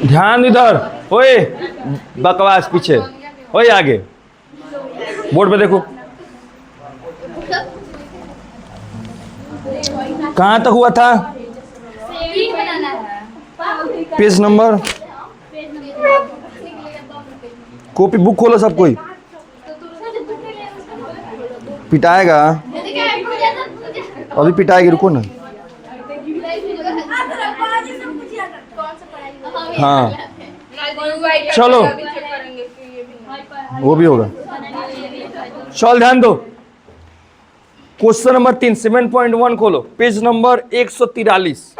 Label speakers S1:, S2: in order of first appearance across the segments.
S1: ध्यान इधर, ओए बकवास पीछे, ओए आगे बोर्ड पे देखो कहाँ तक हुआ था। पेज नंबर, कॉपी बुक खोलो सब कोई, पिटाएगा अभी, पिटाएगी, रुको ना। हाँ चलो वो भी होगा। चल ध्यान दो, क्वेश्चन नंबर 3 7.1 खोलो, पेज नंबर 143।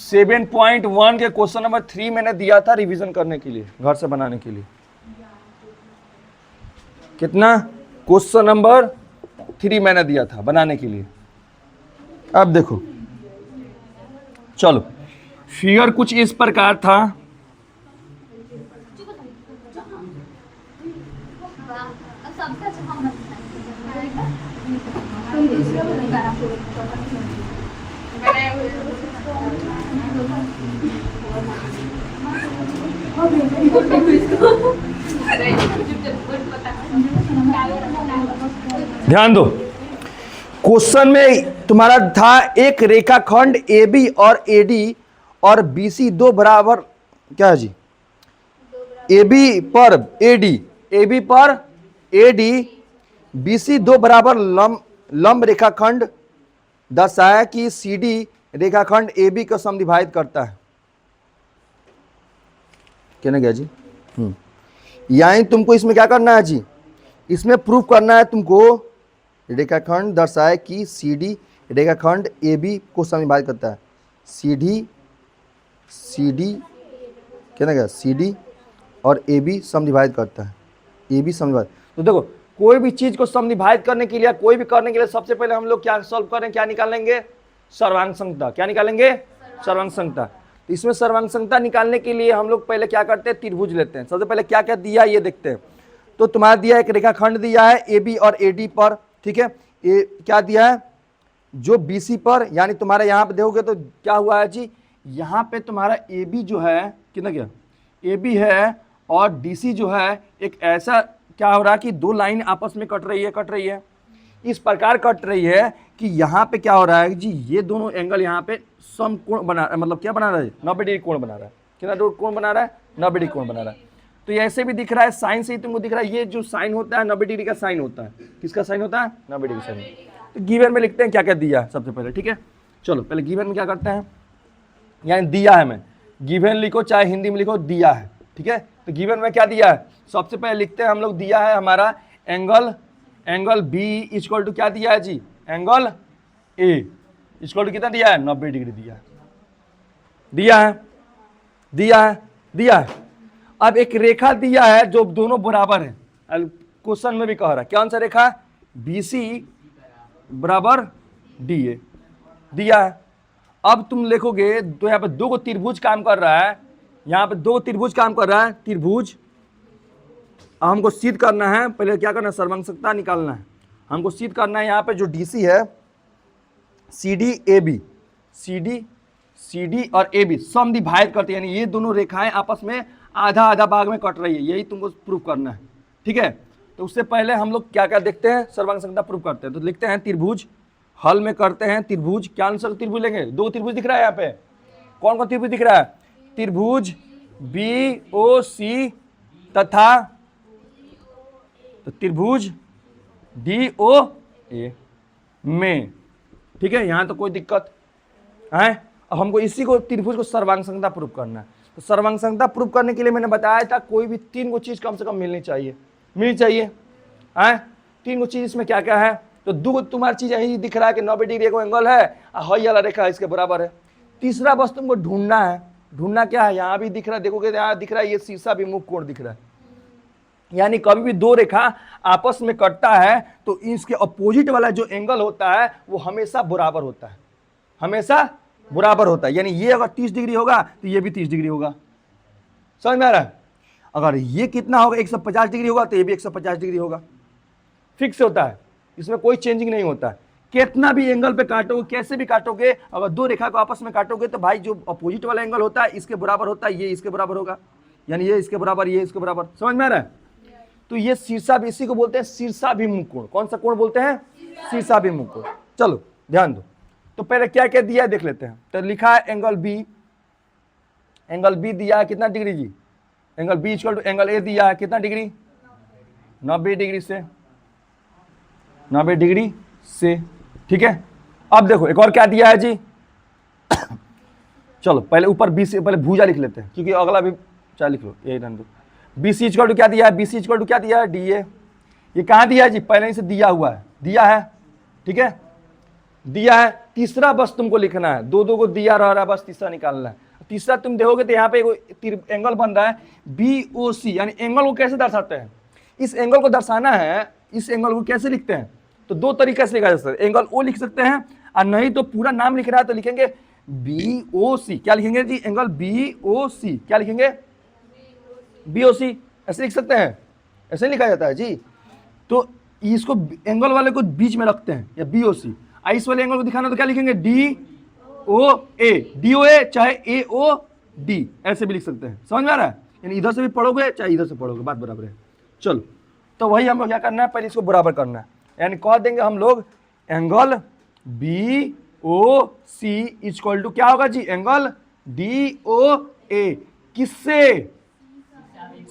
S1: 7.1 के क्वेश्चन नंबर 3 मैंने दिया था रिवीजन करने के लिए, घर से बनाने के लिए। कितना? क्वेश्चन नंबर 3 मैंने दिया था बनाने के लिए। अब देखो, चलो फिगर कुछ इस प्रकार था। ध्यान दो, क्वेश्चन में तुम्हारा था एक रेखाखंड AB और AD और BC दो बराबर, क्या है जी, AB पर AD BC दो बराबर लंब रेखाखंड दर्शाया कि CD रेखाखंड AB को समद्विभाजित करता है। कहना गया जी। यानी तुमको इसमें क्या करना है जी, इसमें प्रूफ करना है तुमको, रेखाखंड दर्शाए कि CD रेखाखंड AB को समद्विभाजित करता है। CD कहना गया, CD और AB समद्विभाजित करता है, AB समद्विभाजित। तो देखो, कोई भी चीज को समद्विभाजित करने के लिए, कोई भी करने के लिए सबसे पहले हम लोग क्या सॉल्व करें, क्या निकालेंगे, सर्वांग संगता। क्या निकालेंगे? सर्वांग संगता। तो इसमें सर्वांग संगता निकालने के लिए हम लोग पहले क्या करते हैं, त्रिभुज लेते हैं। सबसे पहले क्या क्या दिया ये देखते हैं। तो तुम्हारा दिया एक रेखाखंड दिया है AB और AD पर, ठीक है। क्या दिया है, जो BC पर, यानी तुम्हारे यहाँ पे देखोगे तो क्या हुआ है जी, यहाँ पे तुम्हारा AB जो है कितना गया, AB है और DC जो है, एक ऐसा क्या हो रहा है कि दो लाइन आपस में कट रही है, इस प्रकार कट रही है कि यहाँ पे क्या हो रहा है जी, ये दोनों एंगल यहाँ पे समकोण बना, मतलब क्या बना रहा है, 90 डिग्री कोण बना रहा है। कितना कोण बना रहा है? 90 डिग्री कोण बना रहा है। तो ये ऐसे भी दिख रहा है, साइन से ही तुमको दिख रहा है, ये जो साइन होता है 90 डिग्री का साइन होता है। किसका साइन होता है? 90 डिग्री साइन। तो गिवन में लिखते हैं क्या क्या दिया है सबसे पहले, ठीक है। चलो पहले गिवन में क्या करते हैं, यानी दिया है, मैं गिवन लिखो चाहे हिंदी में लिखो, दिया है, ठीक है। तो गिवन में क्या दिया है, सबसे पहले लिखते हैं हम लोग, दिया है हमारा एंगल B इक्वल टू क्या दिया है जी, एंगल A इक्वल टू कितना दिया है, 90 डिग्री दिया है। अब एक रेखा दिया है जो दोनों बराबर है, क्वेश्चन में भी कह रहा है, कौन सा रेखा, BC बराबर DA दिया है। अब तुम लिखोगे तो यहाँ पे दो त्रिभुज काम कर रहा है, यहाँ पे दो त्रिभुज काम कर रहा है, त्रिभुज हमको सिद्ध करना है। पहले क्या करना है, सर्वांग संगता निकालना है, हमको सिद्ध करना है। यहाँ पे जो DC है, CD और AB समद्विभाजित करते हैं, यानी ये दोनों रेखाएं आपस में आधा आधा भाग में कट रही है, यही तुमको प्रूफ करना है, ठीक है। तो उससे पहले हम लोग क्या क्या देखते हैं, सर्वांग संगता प्रूफ करते हैं। तो लिखते हैं त्रिभुज, हल में करते हैं त्रिभुज। क्या आंसर त्रिभुज लेंगे, दो त्रिभुज दिख रहा है यहाँ पे, कौन कौन त्रिभुज दिख रहा है, त्रिभुज BOC तथा तो त्रिभुज DOA में, ठीक है। यहां तो कोई दिक्कत है। अब हमको इसी को त्रिभुज को सर्वांग संगता प्रूफ करना है। तो सर्वांग संगता प्रूफ करने के लिए मैंने बताया था, कोई भी तीन को चीज कम से कम मिलनी चाहिए है। तीन को चीज इसमें क्या क्या है, तो दो तुम्हारी चीज यही दिख रहा है कि 90 डिग्री को एंगल है, हई वाला रेखा इसके बराबर है। तीसरा बस तुमको ढूंढना है, ढूंढना क्या है, यहाँ भी दिख रहा है, देखोगे यहाँ दिख रहा है, ये शीर्षा विमुख कोण दिख रहा है। यानी कभी भी दो रेखा आपस में कटता है तो इसके अपोजिट वाला जो एंगल होता है वो हमेशा बराबर होता है, यानी ये अगर 30 डिग्री होगा तो ये भी 30 डिग्री होगा। समझ में आ रहा है? अगर ये कितना होगा, 150 डिग्री होगा तो ये भी 150 डिग्री होगा। फिक्स होता है, इसमें कोई चेंजिंग नहीं होता है। कितना भी एंगल पे काटोगे, कैसे भी काटोगे, अगर दो रेखा को आपस में काटोगे तो भाई जो अपोजिट वाला एंगल होता है इसके बराबर होता है, ये इसके बराबर होगा, यानी ये इसके बराबर, ये इसके बराबर। समझ में आ रहा है? तो ये शीर्षाभिमुख, इसी को बोलते हैं शीर्षाभिमुख कोण। कौन सा कोण बोलते हैं? शीर्षाभिमुख कोण। चलो ध्यान दो, तो पहले क्या क्या दिया है देख लेते हैं। तो लिखा है एंगल बी, एंगल बी दिया है कितना डिग्री जी? Angle B equal to angle A दिया है कितना डिग्री? 90 डिग्री से, 90 डिग्री से, ठीक है। अब देखो एक और क्या दिया है जी। चलो पहले ऊपर बी से पहले भुजा लिख लेते हैं, क्योंकि अगला भी चाहे लिख लो, यही रहने दो। बी सी इक्वल टू क्या दिया है? बी सी इक्वल टू क्या दिया है? D A. ये कहाँ दिया है जी? पहले ही से दिया हुआ है, दिया है, ठीक है, दिया है। तीसरा बस तुमको लिखना है, दो दो को दिया रह रहा है, बस तीसरा निकालना है। तीसरा तुम देखोगे तो यहाँ पे एक एंगल बन रहा है बी ओ सी, यानी एंगल को कैसे दर्शाते हैं? इस एंगल को दर्शाना है, इस एंगल को कैसे लिखते हैं? तो दो तरीके से लिखा जा सकता है, एंगल ओ लिख सकते हैं, और नहीं तो पूरा नाम लिख रहा है तो लिखेंगे बी ओ सी। क्या लिखेंगे जी? एंगल बी ओ सी। क्या लिखेंगे? बी ओ सी। ऐसे लिख सकते हैं, ऐसे लिखा जाता है जी। तो इसको एंगल वाले को बीच में रखते हैं, या बी ओ सी। इस वाले एंगल को दिखाना तो क्या लिखेंगे? डी ओ ए, डी ओ ए चाहे ए ओ डी, ऐसे भी लिख सकते हैं। समझ में आ रहा है? यानी इधर से भी पढ़ोगे चाहे इधर से पढ़ोगे, बात बराबर है। चलो तो वही हम लोग क्या करना है, पहले इसको बराबर करना है, यानी कह देंगे हम लोग angle B O C equal to क्या होगा जी? एंगल डी ओ ए। किससे?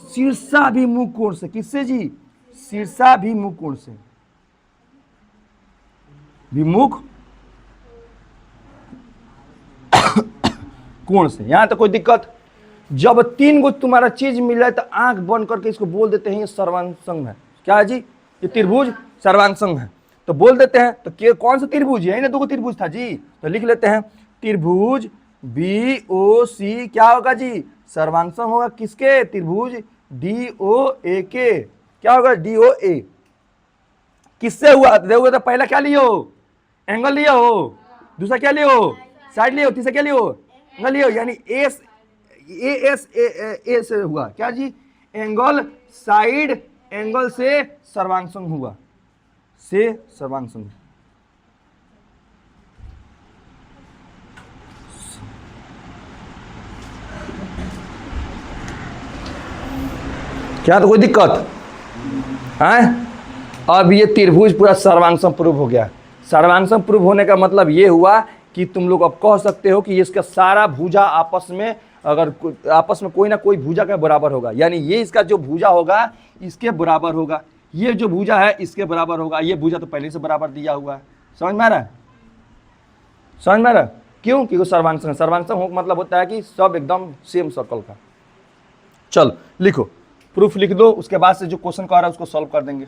S1: शीर्षाभिमुख कोण से। किससे जी? शीर्षाभिमुख कोण से, विमुख कोण से। यहां तो कोई दिक्कत? जब तीन गो तुम्हारा चीज मिल जाए तो आंख बंद करके इसको बोल देते हैं ये सर्वांग है। क्या है जी? ये त्रिभुज सर्वांग है, तो बोल देते हैं। तो कौन सा त्रिभुज है? ना दो त्रिभुज था जी, तो लिख लेते हैं त्रिभुज बी ओ सी क्या होगा जी? सर्वांग होगा। किसके? त्रिभुज डी ओ ए के। क्या होगा? डी ओ ए। किससे हुआ? देखोगे तो पहला क्या लियो? एंगल लिया हो, दूसरा क्या लियो? साइड लियो, तीसरा क्या लियो? एंगल लियो, यानी एस ए से हुआ। क्या जी? एंगल साइड एंगल से सर्वांग हुआ, से सर्वांग। क्या तो कोई दिक्कत है? अब ये त्रिभुज पूरा सर्वांग प्रूव हो गया। सर्वांग प्रूव होने का मतलब ये हुआ कि तुम लोग अब कह सकते हो कि इसका सारा भुजा आपस में, अगर आपस में कोई ना कोई भुजा का बराबर होगा, यानी ये इसका जो भुजा होगा इसके बराबर होगा, ये जो भुजा है इसके बराबर होगा। ये भुजा तो पहले से बराबर दिया हुआ है। समझ में आ रहा है? समझ में आ रहा है? क्यों? क्योंकि सर्वांग हो मतलब होता है कि सब एकदम सेम सर्कल का। चलो लिखो, प्रूफ लिख दो, उसके बाद से जो क्वेश्चन कह रहा है उसको सॉल्व कर देंगे।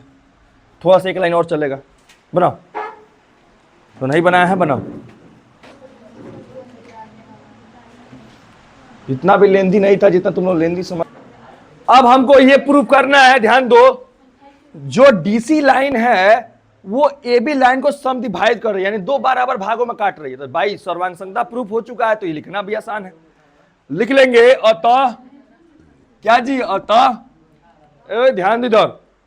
S1: थोड़ा सा एक लाइन और चलेगा, बनाओ। तो नहीं बनाया है, बनाओ। इतना भी लेंदी नहीं था जितना तुम लोग लेंदी समझ। अब हमको ये प्रूफ करना है, ध्यान दो, जो डीसी लाइन है वो एबी लाइन को समद्विभाजित कर रही है, यानी दो बराबर भागों में काट रही है। तो भाई सर्वांगता प्रूफ हो चुका है, तो ये लिखना भी आसान है, लिख लेंगे। अतः क्या जी? अतः ध्यान दो,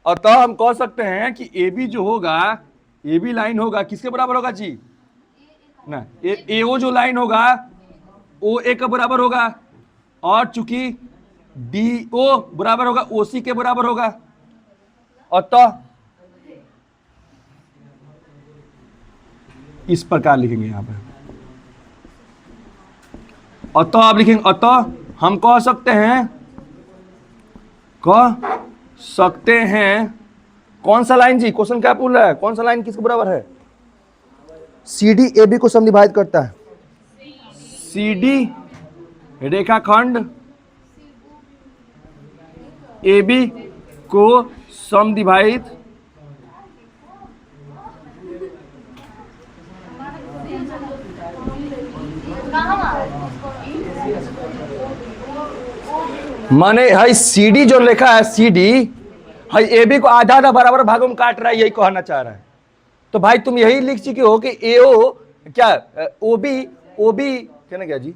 S1: अतः हम कह सकते हैं कि एबी जो होगा, एबी लाइन होगा किसके बराबर होगा जी? ना, एओ जो लाइन होगा ओ ए के बराबर होगा, और चूंकि डी ओ बराबर होगा ओ सी के बराबर होगा। अतः इस प्रकार लिखेंगे यहां पर। अतः आप लिखेंगे, अतः हम कह सकते हैं कौन सा लाइन जी? क्वेश्चन क्या पूछ रहा है? कौन सा लाइन किसके बराबर है? सीडी एबी को समद्विभाजित करता है। सीडी रेखाखंड एबी को समद्विभाजित माने हाई सीडी जो लिखा है, सीडी हाई एबी को आधा आधा बराबर भागों में काट रहा है, यही कहना चाह रहा है। तो भाई तुम यही लिख चुके हो कि एओ क्या ओबी ओबी क्या ना क्या जी?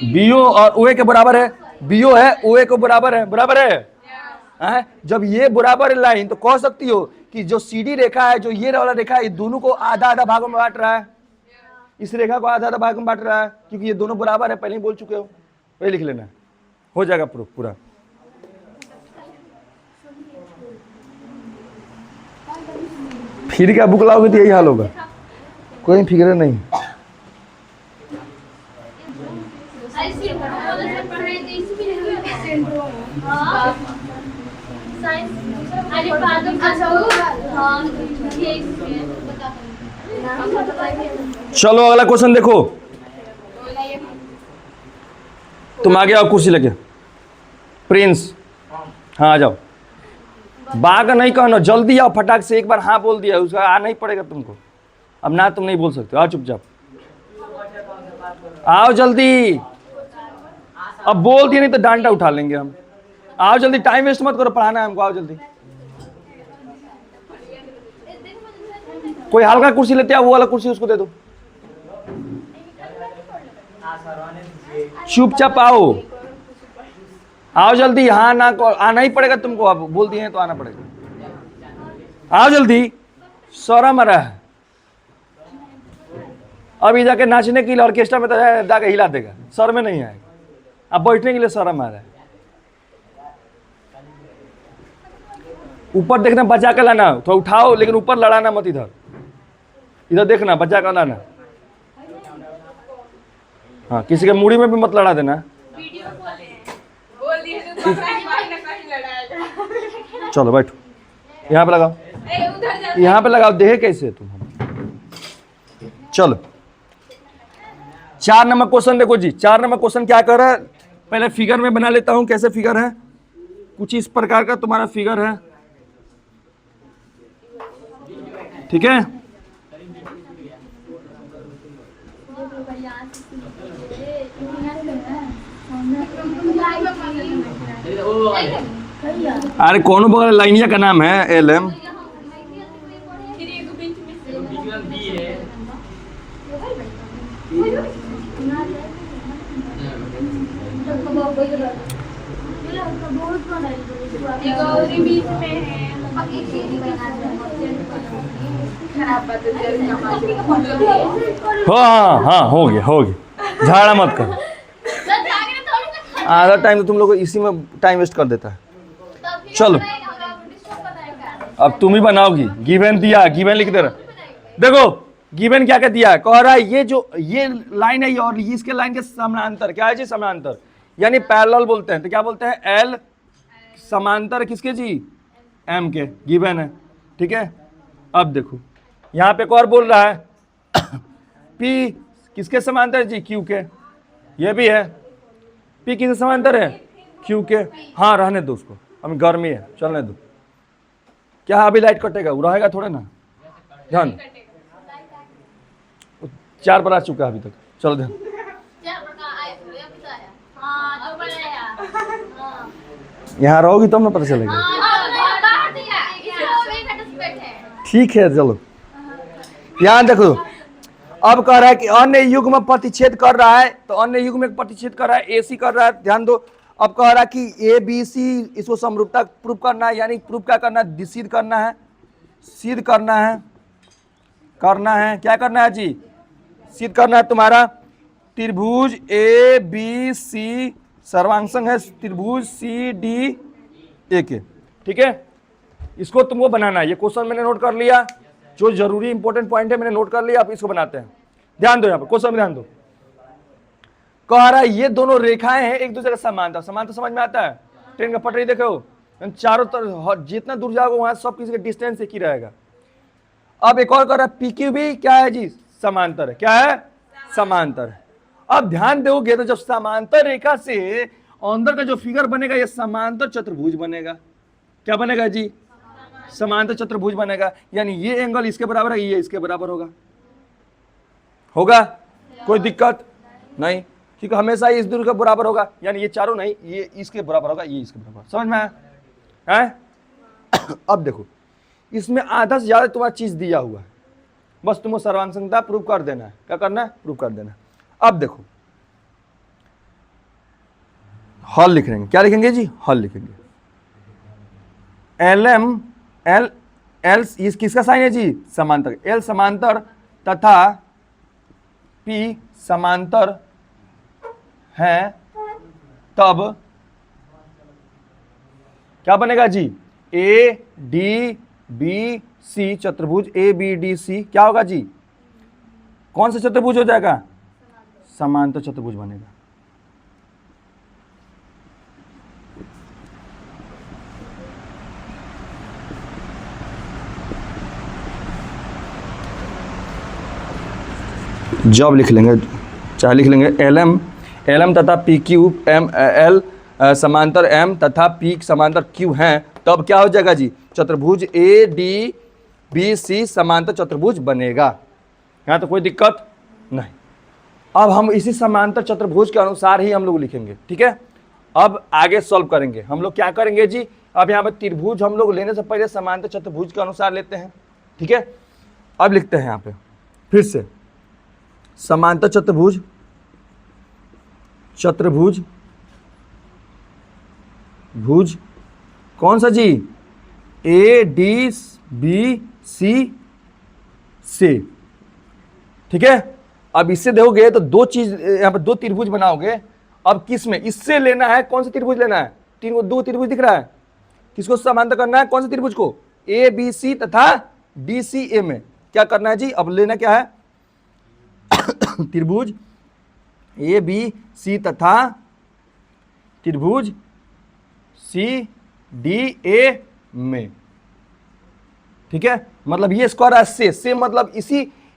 S1: बीओ और ओए के बराबर है, बीओ है ओए को बराबर है, बराबर है। जब ये बराबर है लाइन तो कह सकती हो कि जो CD रेखा है, जो ये वाला रेखा है, ये दोनों को आधा आधा भागों में बांट रहा है। इस रेखा को आधा आधा भाग में बांट रहा है क्योंकि ये दोनों बराबर है, पहले ही बोल चुके हो, वही लिख लेना, हो जाएगा प्रूफ पूरा। फिर क्या बुक लाओगे तो यही हाल होगा, कोई फिक्र नहीं। चलो अगला क्वेश्चन देखो, तुम आगे आओ कुर्सी लेके। प्रिंस, हाँ आ जाओ। बाग नहीं कहना, जल्दी आओ फटाक से, एक बार हाँ बोल दिया उसका आ नहीं पड़ेगा तुमको, अब ना तुम नहीं बोल सकते, आओ चुपचाप आओ जल्दी, अब बोल दिया नहीं तो डांटा उठा लेंगे हम। आओ जल्दी, टाइम वेस्ट मत करो, पढ़ाना है हमको, आओ जल्दी। कोई हल्का कुर्सी लेते आओ, वो वाला कुर्सी उसको दे दो, चुपचाप आओ, आओ जल्दी। हाँ ना आना ही पड़ेगा तुमको, अब बोल दिए हैं तो आना पड़ेगा, आओ जल्दी। शर्म आ रहा है, अभी जाके नाचने के लिए ऑर्केस्ट्रा में तो जाके हिला देगा, सर में नहीं आएगा, अब बैठने के लिए शर्म आ रहा है। ऊपर देखना, बचा के लाना, तो उठाओ लेकिन ऊपर लड़ाना मत, इधर इधर देखना, बचा कर लाना। हाँ, किसी के मुड़ी में भी मत लड़ा देना। चलो बैठो, यहाँ पे लगाओ, यहाँ पे लगाओ, देखे कैसे तुम। चलो 4 नंबर क्वेश्चन देखो जी। 4 नंबर क्वेश्चन क्या कर रहा है, पहले फिगर में बना लेता हूं। कैसे फिगर है, कुछ इस प्रकार का तुम्हारा फिगर है, ठीक है। अरे कौन बगल लाइनिया का नाम है LM। हाँ हाँ हो गया, झाड़ा मत कर। आधा टाइम तो तुम लोग इसी में टाइम वेस्ट कर देता है। चलो अब तुम ही बनाओगी। गिवन दिया, गिवन लिख दे रहा, देखो गिवन क्या क्या दिया है, कह रहा है ये जो ये लाइन है और इसके लाइन के समानांतर क्या है जी, समानांतर यानी पैरेलल बोलते हैं। तो क्या बोलते हैं, L समांतर किसके जी, M के, गिवन है, ठीक है। अब देखो यहाँ पे एक और बोल रहा है P किसके समांतर जी, Q के, ये भी है। P किसके समांतर है, Q के। हाँ रहने दो उसको, अभी गर्मी है, चलने दो। क्या अभी लाइट कटेगा, वो रहेगा थोड़े ना, ध्यान 4 बार आ चुका है अभी तक, चलो ध्यान। यहाँ रहोगी तब ना पता चलेगा, ठीक है। चलो यहाँ देखो, अब कह रहा है कि अन्य युग्म में प्रतिच्छेद कर रहा है, तो अन्य युग्म में प्रतिच्छेद कर रहा है, AC कर रहा है, ध्यान दो। अब कह रहा है कि ABC इसको समरूपता प्रूव करना है, यानी प्रूव क्या करना है, सिद्ध करना है, सिद्ध करना है, क्या करना है जी, सिद्ध करना है। तुम्हारा त्रिभुज ABC सर्वांगसंग है त्रिभुज CDA के, ठीक है। इसको तुमको बनाना है, ये क्वेश्चन मैंने नोट कर लिया, जो जरूरी इंपॉर्टेंट पॉइंट है मैंने नोट कर लिया, आप इसको बनाते हैं। ध्यान दो यहाँ पर क्वेश्चन में ध्यान दो, कह रहा है ये दोनों रेखाएं हैं एक दूसरे का समांतर, समांतर समझ में आता है, ट्रेन का पटरी देखो, चारों तरफ जितना दूर जाओगे वहां सब किसी का डिस्टेंस एक ही रहेगा। अब एक और कह रहा है PQ भी क्या है जी, समांतर है, क्या है, समांतर है। अब ध्यान दोगे तो जब समांतर रेखा से अंदर का जो फिगर बनेगा ये समांतर चतुर्भुज बनेगा, क्या बनेगा जी, समांतर चतुर्भुज बनेगा, यानी ये एंगल इसके बराबर है, ये इसके बराबर होगा, कोई दिक्कत नहीं, क्योंकि हमेशा इस दूरी के बराबर होगा, यानी ये चारों नहीं, ये इसके बराबर होगा, ये इसके बराबर, समझ में आया। अब देखो इसमें आधा से ज्यादा तुम्हारा चीज दिया हुआ है, बस तुमको सर्वांगसंगता प्रूव कर देना है, क्या करना है, प्रूव कर देना है। अब देखो हल लिखेंगे, क्या लिखेंगे जी, हल लिखेंगे। LM एल इस किसका साइन है जी, समांतर, एल समांतर तथा पी समांतर है, तब क्या बनेगा जी, ए डी बी सी चतुर्भुज, ए बी डी सी क्या होगा जी, कौन सा चतुर्भुज हो जाएगा, समांतर चतुर्भुज बनेगा। जब लिख लेंगे, चाहे लिख लेंगे एल एम तथा पी क्यू एम एल समांतर एम तथा पी समांतर क्यू हैं, तब क्या हो जाएगा जी, चतुर्भुज ए डी बी सी समांतर चतुर्भुज बनेगा। यहाँ तो कोई दिक्कत नहीं। अब हम इसी समांतर चतुर्भुज के अनुसार ही हम लोग लिखेंगे, ठीक है। अब आगे सॉल्व करेंगे हम लोग, क्या करेंगे जी, अब यहाँ पे त्रिभुज हम लोग लेने से पहले समांतर चतुर्भुज के अनुसार लेते हैं, ठीक है। अब लिखते हैं यहाँ पे फिर से समांतर चतुर्भुज, चतुर्भुज भुज कौन सा जी, ए डी बी सी से, ठीक है। अब इससे देखोगे तो दो चीज यहाँ पे, दो त्रिभुज बनाओगे। अब किस में, इससे लेना है, कौन सा त्रिभुज लेना है, दो त्रिभुज दिख रहा है, किसको समांतर करना है, कौन से त्रिभुज को, ए बी सी तथा डी सी ए में क्या करना है जी, अब लेना क्या है त्रिभुज ए बी सी तथा त्रिभुज सी डी ए में, ठीक है। मतलब ये स्क्वायर है से मतलब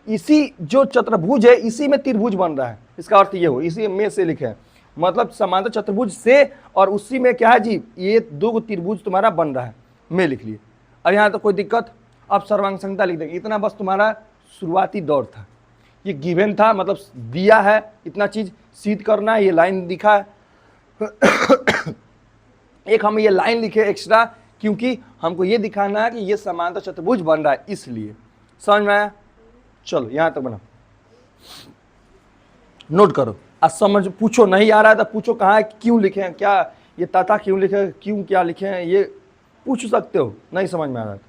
S1: इसी जो चतुर्भुज है इसी में त्रिभुज बन रहा है, इसका अर्थ ये हो, इसी में से लिखे है, मतलब समांतर चतुर्भुज से और उसी में क्या है जी, ये दो त्रिभुज तुम्हारा बन रहा है, में लिख लिए। अब यहाँ तो कोई दिक्कत, अब सर्वांग संगता लिख देंगे। इतना बस तुम्हारा शुरुआती दौर था, ये गिवन था, मतलब दिया है इतना चीज सिद्ध करना है, ये लाइन दिखा है एक हम ये लाइन लिखे एक्स्ट्रा, क्योंकि हमको ये दिखाना है कि ये समांतर चतुर्भुज बन रहा है, इसलिए। समझ में आया, चलो यहां तक बना, नोट करो। आज समझ, पूछो नहीं आ रहा है तो पूछो कहाँ है, क्यों लिखे हैं, क्या ये तथा क्यों लिखे हैं, क्यों क्या लिखे हैं, ये पूछ सकते हो, नहीं समझ में आ रहा है।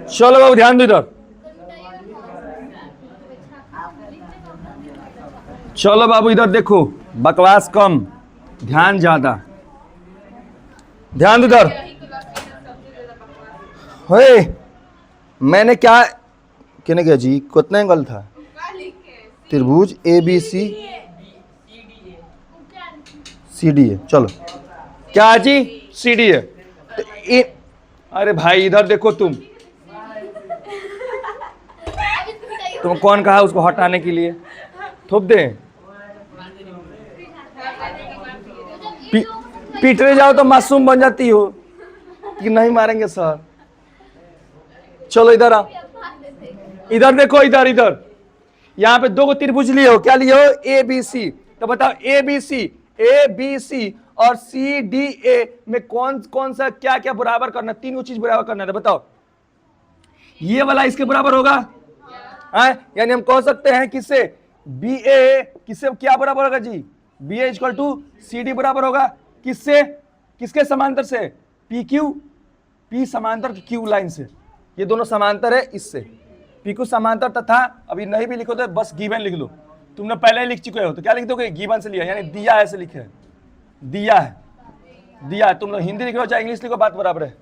S1: चलो बाबू ध्यान दो इधर, चलो बाबू इधर देखो, बकवास कम, ध्यान ज्यादा, ध्यान दो इधर। हे मैंने क्या कहने गया जी, कितना एंगल था, त्रिभुज ए बी सी सी डी ए, चलो क्या जी, सी डी ए। अरे भाई इधर देखो, तुम कौन कहा उसको हटाने के लिए, थोप दे, पीटने जाओ तो मासूम बन जाती हो कि नहीं मारेंगे सर। चलो इधर आओ, इधर देखो, इधर इधर यहाँ पे दो त्रिभुज लिए हो, क्या लिए हो, ए बी सी। तो बताओ ए बी सी और सी डी ए में कौन कौन सा क्या क्या बराबर करना, तीनों चीज बराबर करना है। बताओ ये वाला इसके बराबर होगा, यानी हम कह सकते हैं किससे, बी ए किससे क्या बराबर होगा जी, B A equal to C D बराबर होगा किससे, किसके समांतर से, पी क्यू, पी समांतर क्यू लाइन से, ये दोनों समांतर है इससे, पी क्यू समांतर तथा, अभी नहीं भी लिखो तो बस गिवन लिख लो, तुमने पहले ही लिख चुके हो तो क्या लिख दोगे, गिवन से लिया, यानी दिया है से लिखे है, दिया है, तुम लोग हिंदी लिख रहे हो चाहे इंग्लिश लिखो बात बराबर है,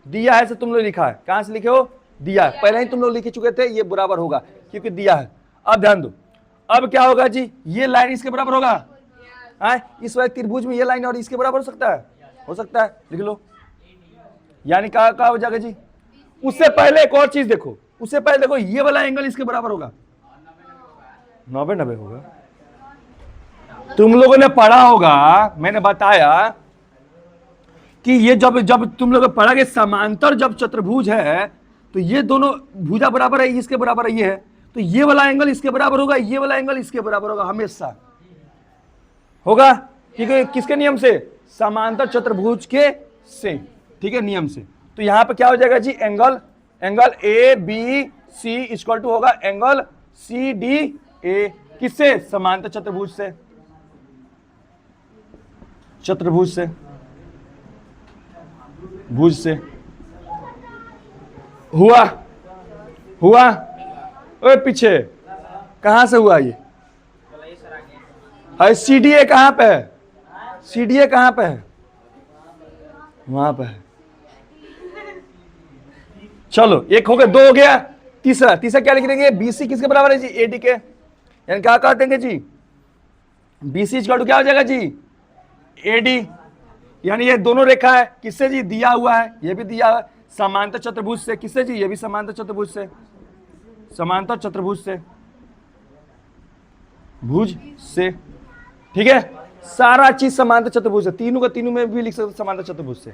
S1: दिया है से तुम लोग लिखा है, कहां से लिखे हो, दिया है, पहले ही तुम लोग लिख चुके थे, ये बराबर होगा क्योंकि दिया है। अब ध्यान दो, अब क्या होगा जी, ये लाइन इसके बराबर होगा, इस वाले त्रिभुज में ये लाइन और इसके बराबर हो सकता है, लिख लो, यानी क्या हो जाएगा जी। उससे पहले एक और चीज देखो, उससे पहले देखो ये वाला एंगल इसके बराबर होगा, 90 होगा। तुम लोगों ने पढ़ा होगा, मैंने बताया कि ये जब तुम लोग पढ़ा कि समांतर जब चतुर्भुज है तो ये दोनों भुजा बराबर है, इसके बराबर है, ये है, तो ये वाला एंगल इसके बराबर होगा, ये वाला एंगल इसके बराबर होगा, हमेशा होगा, ठीक है। किसके नियम से, समांतर चतुर्भुज के से, ठीक है, नियम से। तो यहां पे क्या हो जाएगा जी, angle A B C equal to होगा एंगल सी डी ए, किससे, समांतर चतुर्भुज से। चतुर्भुज से, भुज से हुआ, हुआ। ओए पीछे कहां से हुआ ये? अरे सीडीए कहां पे है? सीडीए कहां पे है? वहां पे है। चलो एक हो गया, दो हो गया। तीसरा, तीसरा क्या लिख देंगे? बीसी किसके बराबर है जी? एडी के। यानी क्या कर देंगे जी? बीसी इक्वल टू क्या हो जाएगा जी? एडी। यानी ये दोनों रेखा है किससे जी? दिया हुआ है, ये भी दिया हुआ है समांतर चतुर्भुज से। किससे जी? ये भी समांतर चतुर्भुज से, समांतर चतुर्भुज से, भुज से। ठीक है, सारा चीज समांतर चतुर्भुज से, तीनों का तीनों में भी लिख सकते समांतर चतुर्भुज से।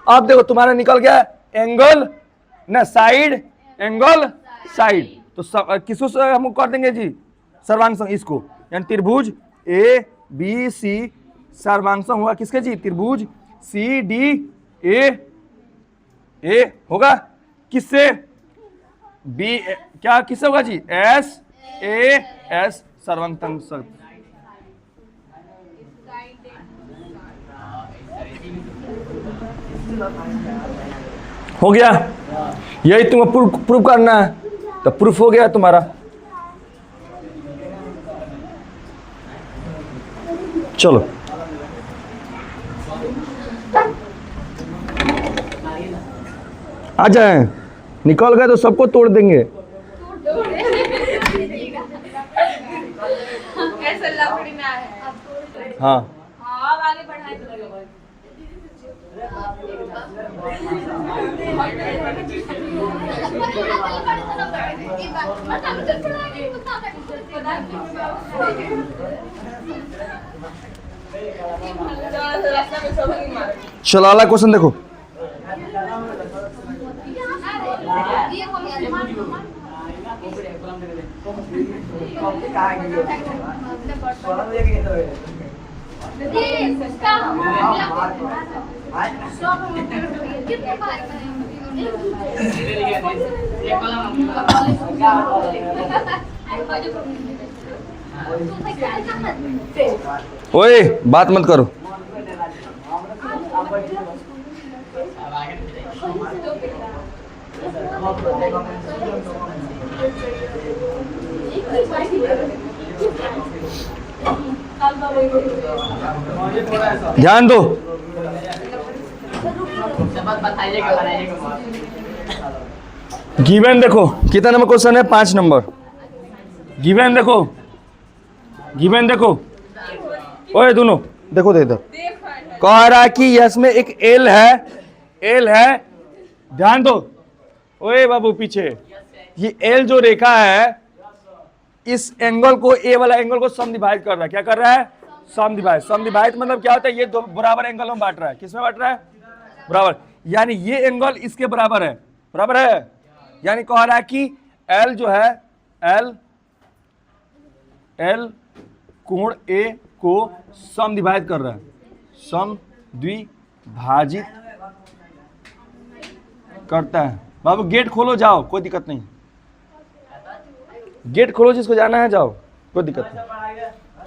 S1: अब देखो तुम्हारा निकल गया एंगल ना, साइड, एंगल, साइड। तो किसको हम कर देंगे जी? सर्वांग इसको, यानी त्रिभुज ए बी सी सर्वांग हुआ किसके जी? त्रिभुज सी डी ए होगा किससे? बी क्या किससे होगा जी? एस ए एस सर्वांग हो गया। यही तुम्हें प्रूफ करना है, तो प्रूफ हो गया तुम्हारा। चलो आ जाए, निकल गए तो सबको तोड़ देंगे। हाँ आगे बढ़ाए चलो अगला क्वेश्चन देखो। ओए बात मत करो। ध्यान दो, गिवन देखो कितना नंबर क्वेश्चन है? 5 नंबर। गिवन देखो, गिवन देखो। ओए दोनों देखो, दे इधर। कह रहा है कि इसमें एक एल है, एल है, ध्यान दो। ओए बाबू पीछे, ये एल जो रेखा है इस एंगल को, ए वाला एंगल को समद्विभाजित कर रहा है। क्या कर रहा है? समद्विभाजित। समद्विभाजित मतलब क्या होता है? ये दो बराबर एंगल में बांट रहा है। किसमें बांट रहा है? बराबर। यानी ये एंगल इसके बराबर है, बराबर है। यानी कह रहा है कि एल जो है, एल एल कोण ए को समद्विभाजित कर रहा है, समद्विभाजित करता है। बाबू गेट खोलो, जाओ, कोई दिक्कत नहीं। गेट खोलो, जिसको जाना है जाओ, कोई दिक्कत नहीं।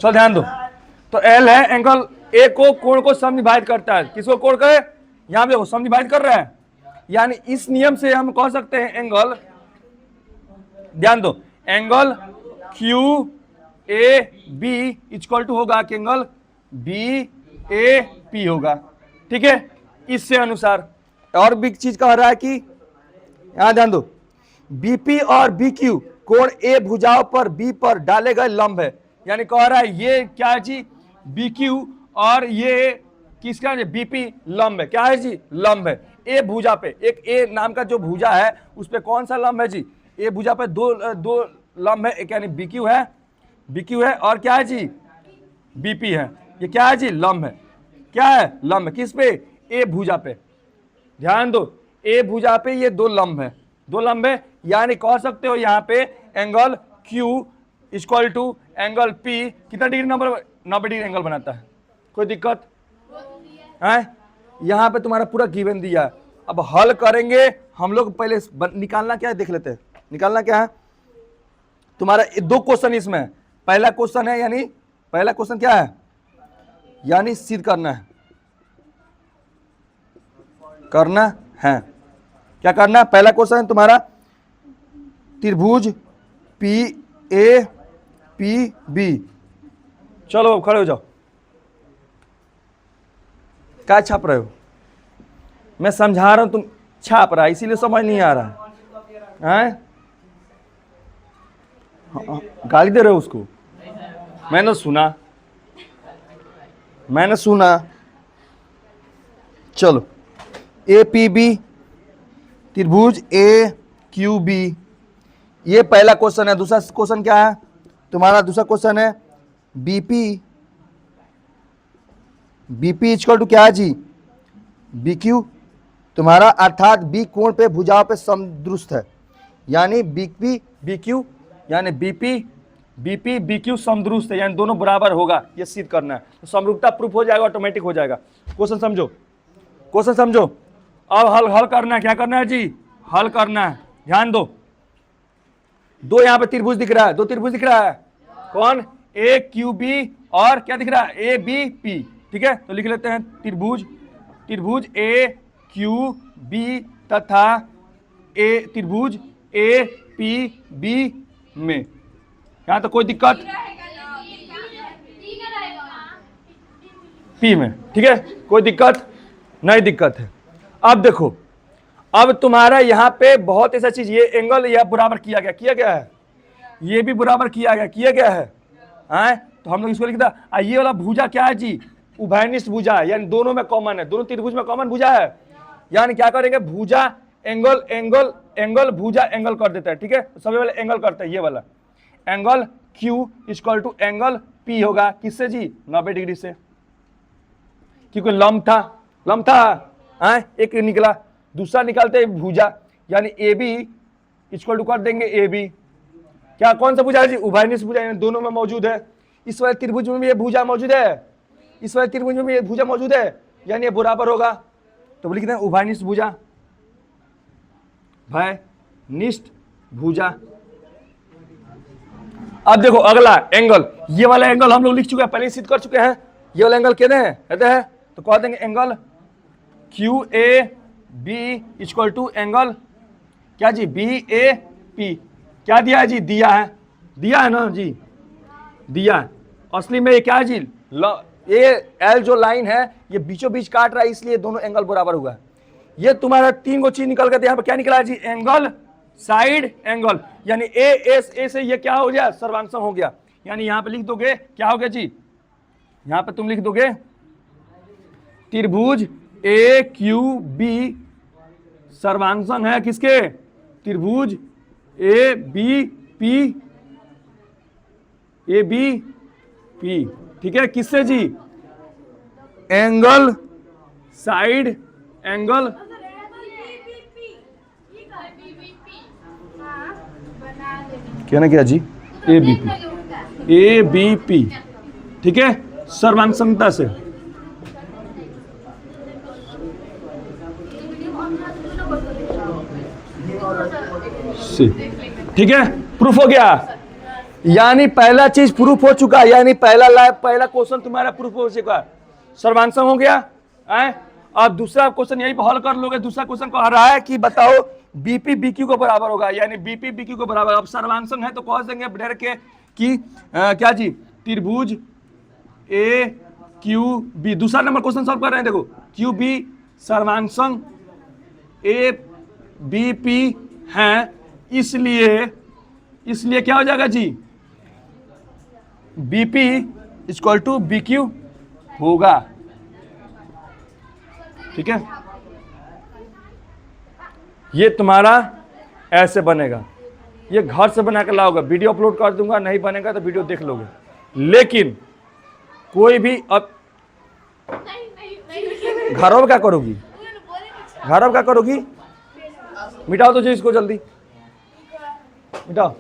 S1: चलो ध्यान दो। तो एल है, एंगल ए को, कोण को समद्विभाजित करता है। किसको कोण करे? यहां पे देखो समद्विभाजित कर रहा है। यानी इस नियम से हम कह सकते हैं एंगल, ध्यान दो, angle Q A B equal to होगा कि एंगल बी ए पी होगा। ठीक है, इससे अनुसार और भी चीज कह रहा है कि यहां ध्यान दो, बीपी और बीक्यू कोण ए भुजाओं पर बी पर डाले गए लंब है। यानी कह रहा है ये क्या है जी? बीक्यू और ये किसका है? बीपी लंब है। क्या है जी? लंब है। ए भुजा पे, एक ए नाम का जो भुजा है उस पे कौन सा लंब है जी? ए भुजा पे दो लंब है, एक यानी बीक्यू है, बीक्यू है, और क्या है जी? बीपी है। ये क्या है जी? लंब है। क्या है? लंब है। किस पे? ए भुजा पे। ध्यान दो, ए भुजा पे ये दो लंब है, दो लंब है। यानी कह सकते हो यहाँ पे angle Q equal to angle P कितना डिग्री? 90 डिग्री एंगल बनाता है। कोई दिक्कत है? यहाँ पे तुम्हारा पूरा गिवन दिया है। अब हल करेंगे हम लोग। पहले निकालना क्या है देख लेते हैं। निकालना क्या है तुम्हारा? दो क्वेश्चन इसमें। पहला क्वेश्चन है, यानी पहला क्वेश्चन क्या है? यानी सिद्ध करना है। करना है। क्या करना है? पहला क्वेश्चन है तुम्हारा त्रिभुज पी ए पी बी। चलो खड़े हो जाओ। क्या छाप रहे हो? मैं समझा रहा हूं, तुम छाप रहा है, इसीलिए समझ नहीं आ रहा है। गाली दे रहे हो उसको? मैंने सुना। चलो ए पी बी त्रिभुज ए क्यू बी, ये पहला क्वेश्चन है। दूसरा क्वेश्चन क्या है तुम्हारा? दूसरा क्वेश्चन है बीपी इक्वल टू क्या है जी? बी क्यू तुम्हारा, अर्थात बी कोण पे भुजाओं पे समदुरुस्त है, यानी बीपी बी क्यू यानी बीपी बी क्यू समदुरुस्त है, यानी दोनों बराबर होगा, ये सिद्ध करना है। तो समरूपता प्रूफ हो जाएगा, ऑटोमेटिक हो जाएगा। क्वेश्चन समझो। अब हल करना है। क्या करना है जी? हल करना है। ध्यान दो, दो यहाँ पे त्रिभुज दिख रहा है, दो त्रिभुज दिख रहा है। कौन? ए क्यू बी और क्या दिख रहा है? A B P. ठीक है, तो लिख लेते हैं त्रिभुज ए क्यू बी तथा त्रिभुज ए पी बी में। यहां तो कोई दिक्कत? पी में, ठीक है, कोई दिक्कत नहीं? दिक्कत है। अब देखो, अब तुम्हारा यहाँ पे बहुत ऐसा चीज, ये एंगल यह बराबर किया गया है, ये भी बराबर किया गया है। तो हम लोग इसको लिखता है, ये वाला भुजा क्या है जी? उभयनिष्ठ भुजा है, यानी दोनों में कॉमन है, दोनों त्रिभुज में कॉमन भुजा है। यानी क्या करेंगे? भुजा एंगल भुजा एंगल कर देता है। ठीक है, सबसे पहले एंगल करते हैं, ये वाला angle Q equal to angle P होगा किससे जी? 90 डिग्री से, क्योंकि लंब था एक निकला, दूसरा निकालते हैं भुजा, यानी AB इक्वल टू कर देंगे AB। क्या कौन सा भुजा है जी? उभयनिष्ठ भुजा, यानी दोनों में मौजूद है। इस वाले त्रिभुज में भी ये भुजा मौजूद है, इस वाले त्रिभुज में भी ये भुजा मौजूद है, यानी ये बराबर होगा। तो लिखते हैं उभयनिष्ठ भुजा। अब देखो अगला एंगल, ये वाला एंगल हम लोग लिख चुके हैं, पहले सिद्ध कर चुके हैं। ये वाला एंगल कहते हैं तो कह देंगे angle QAB equal to angle क्या जी? BAP। क्या दिया है जी? दिया है ना जी? दिया है। असली में ये क्या है जी? ये L जो लाइन है ये बीचों बीच काट रहा है, इसलिए दोनों एंगल बराबर हुआ है। ये तुम्हारा तीन गो चीज निकल गया। यहाँ पे क्या निकला है जी? एंगल, साइड एंगल, यानी ए से ये क्या हो गया? सर्वांगसम हो गया। यानी यहाँ पे लिख दोगे क्या हो गया जी? यहाँ पे तुम लिख दोगे त्रिभुज AQB सर्वांगसम है किसके? त्रिभुज ABP। ठीक है, किससे जी? एंगल, साइड एंगल, क्या ना क्या जी? ABP। ठीक है, सर्वांगसमता से। ठीक है, प्रूफ हो गया। यानी पहला चीज प्रूफ हो चुका, यानी पहला क्वेश्चन तुम्हारा प्रूफ हो चुका, सर्वांगसम हो गया। अब दूसरा क्वेश्चन यही हल कर लोगे। दूसरा क्वेश्चन कह रहा है कि बताओ बीपी बीक्यू को बराबर होगा, यानी बीपी बीक्यू को बराबर। अब सर्वांगसम है तो कह देंगे डायरेक्ट के कि क्या जी? त्रिभुज AQB। दूसरा नंबर क्वेश्चन सॉल्व कर रहे हैं, देखो QB सर्वांगसम ABP है, इसलिए क्या हो जाएगा जी? BP इक्वल टू BQ होगा। ठीक है, ये तुम्हारा ऐसे बनेगा। ये घर से बना कर लाओगे, वीडियो अपलोड कर दूंगा, नहीं बनेगा तो वीडियो देख लोगे। लेकिन कोई भी अब घरों में क्या करोगी? मिटाओ तो जी इसको, जल्दी मिटाओ।